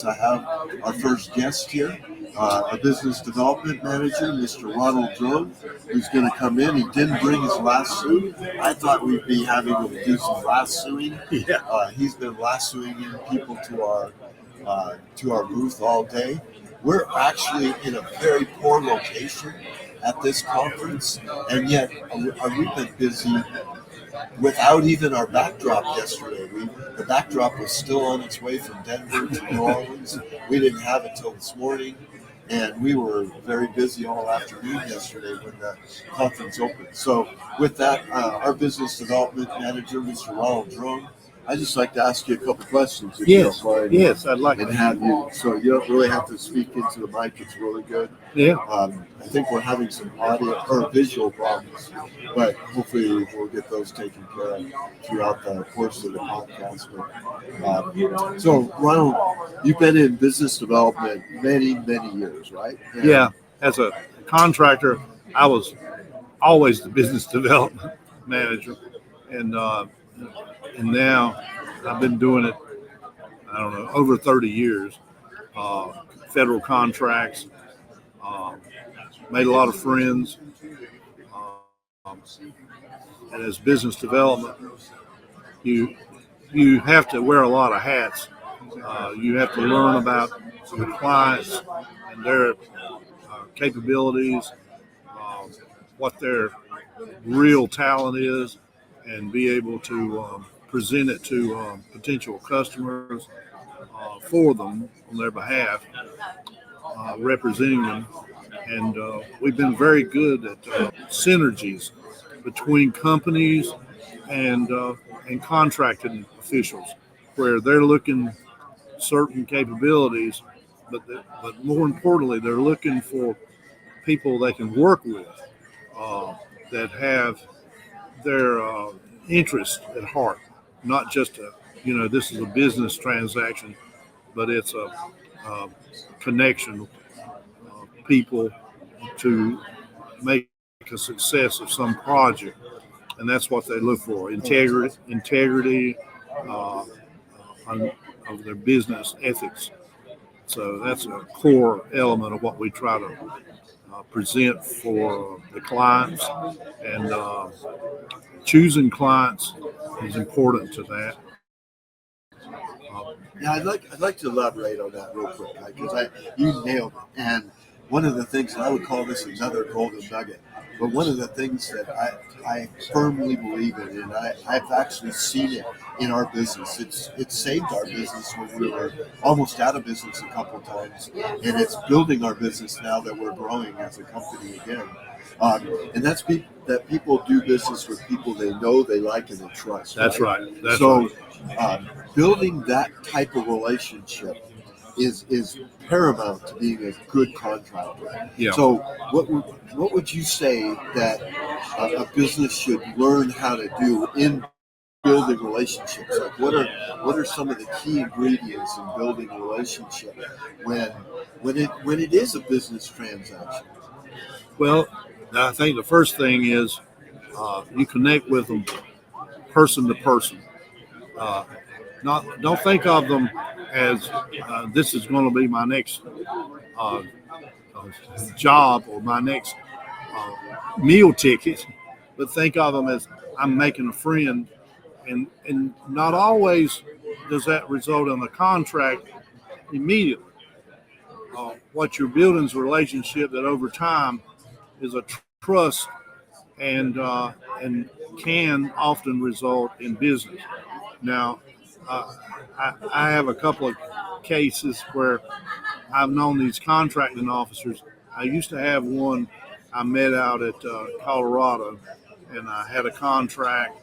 I have our first guest here, our business development manager, Mr. Ronald Draughon, who's going to come in. He didn't bring his lasso. I thought we'd be having him do some lassoing. Yeah. He's been lassoing in people to our booth all day. We're actually in a very poor location at this conference, and yet we've been busy without even our backdrop yesterday. The backdrop was still on its way from Denver to New Orleans. We didn't have it till this morning, and we were very busy all afternoon yesterday when the conference opened. So with that, our business development manager, Mr. Ronald Draughon, I'd just like to ask you a couple questions. If you don't mind. Yes, I'd like and to. have you. So you don't really have to speak into the mic. It's really good. Yeah. I think we're having some audio or visual problems, but hopefully we'll get those taken care of throughout the course of the podcast. So Ronald, you've been in business development many years, right? And Yeah. As a contractor, I was always the business development manager, and now I've been doing it, I don't know, over 30 years. Federal contracts, made a lot of friends, and as business development, you have to wear a lot of hats. You have to learn about the clients and their capabilities, what their real talent is, and be able to present it to potential customers for them on their behalf, representing them. And we've been very good at synergies between companies and contracting officials, where they're looking certain capabilities, but more importantly, they're looking for people they can work with that have their interest at heart, not just this is a business transaction, but it's a connection of people to make a success of some project, and that's what they look for: integrity of their business ethics. So that's a core element of what we try to present for the clients, and choosing clients is important to that. Yeah, I'd like to elaborate on that real quick, because you nailed it. And one of the things, and I would call this another golden nugget, but one of the things that I firmly believe in, and I've actually seen it in our business. It's saved our business when we were almost out of business a couple of times, and it's building our business now that we're growing as a company again. And that's that people do business with people they know, they like, and they trust. That's right. Building that type of relationship is paramount to being a good contractor. Yeah. So what would you say that a business should learn how to do in building relationships? Like what are some of the key ingredients in building a relationship when it is a business transaction? Well, I think the first thing is you connect with them person to person. Don't think of them as this is going to be my next job or my next meal ticket, but think of them as I'm making a friend, and not always does that result in a contract immediately. What you're building is a relationship that over time is a trust and can often result in business. Now, I have a couple of cases where I've known these contracting officers. I used to have one I met out at Colorado, and I had a contract,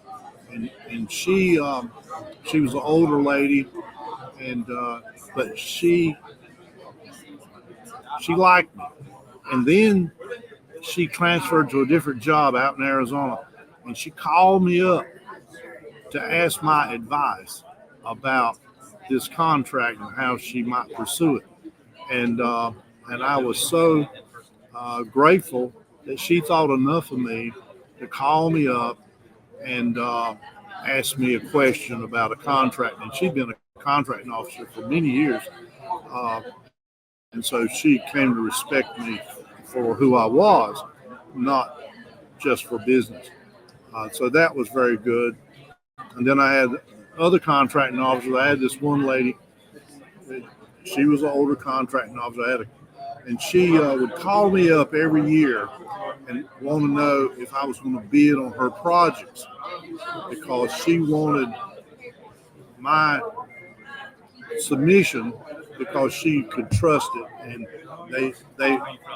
and she was an older lady, and but she liked me, and then she transferred to a different job out in Arizona, and she called me up to ask my advice about this contract and how she might pursue it. And I was so grateful that she thought enough of me to call me up and ask me a question about a contract. And she'd been a contracting officer for many years. And so she came to respect me for who I was, not just for business. So that was very good. And then I had other contracting officers. I had this one lady. She was an older contracting officer. And she would call me up every year and want to know if I was going to bid on her projects, because she wanted my submission because she could trust it. And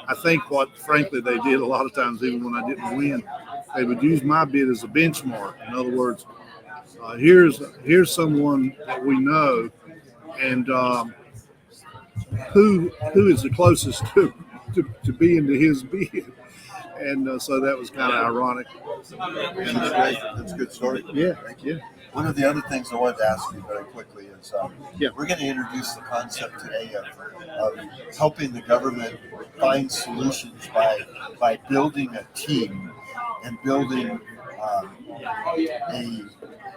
I think what frankly they did a lot of times, even when I didn't win, they would use my bid as a benchmark. In other words, here's someone that we know, and who is the closest to being to his bid. And so that was kind of ironic. And that's great. That's a good story. Yeah. Thank you. One of the other things I wanted to ask you very quickly is we're going to introduce the concept today of helping the government find solutions by building a team and building a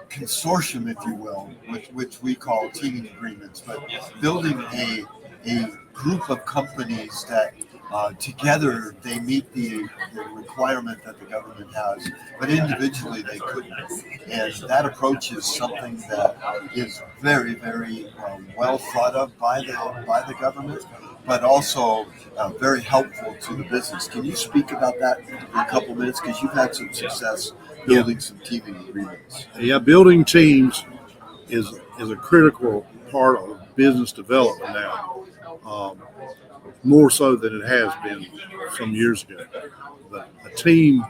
consortium, if you will, which we call teaming agreements, but building a group of companies that together they meet the requirement that the government has, but individually they couldn't. And that approach is something that is very, very well thought of by the government, but also very helpful to the business. Can you speak about that in a couple minutes? Because you've had some success building some teaming agreements. Yeah, building teams is a critical part of business development now. More so than it has been some years ago. But a team,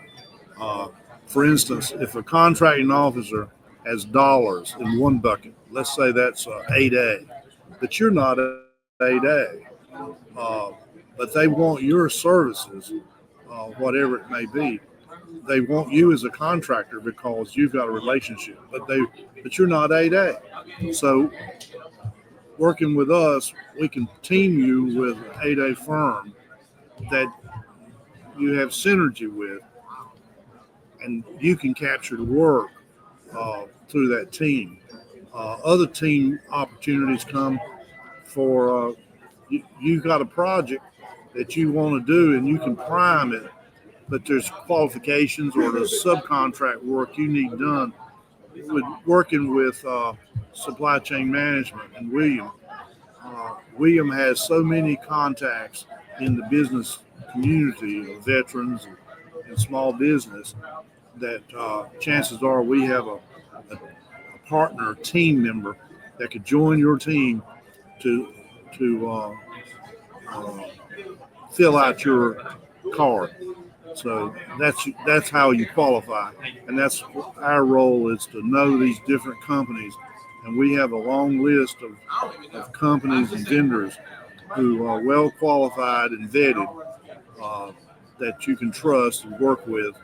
for instance, if a contracting officer has dollars in one bucket, let's say that's 8A, but you're not 8A, but they want your services, whatever it may be. They want you as a contractor because you've got a relationship, but you're not 8A. So working with us, we can team you with an 8A firm that you have synergy with, and you can capture the work through that team. Other team opportunities come for you've got a project that you want to do and you can prime it, but there's qualifications or there's subcontract work you need done. Working with supply chain management and William has so many contacts in the business community of veterans and small business that chances are we have a partner team member that could join your team to fill out your card. So that's how you qualify, and that's our role, is to know these different companies, and we have a long list of companies and vendors who are well qualified and vetted that you can trust and work with,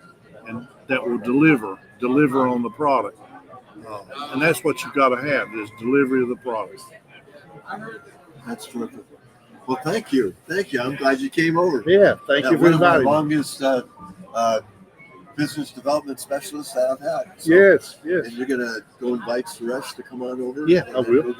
and that will deliver on the product, and that's what you've got to have, is delivery of the product. That's terrific. Well, thank you. I'm glad you came over. Yeah, thank you for inviting me. One of my longest business development specialists that I've had. So, Yes. And you're going to go invite Suresh to come on over? Yeah, I will.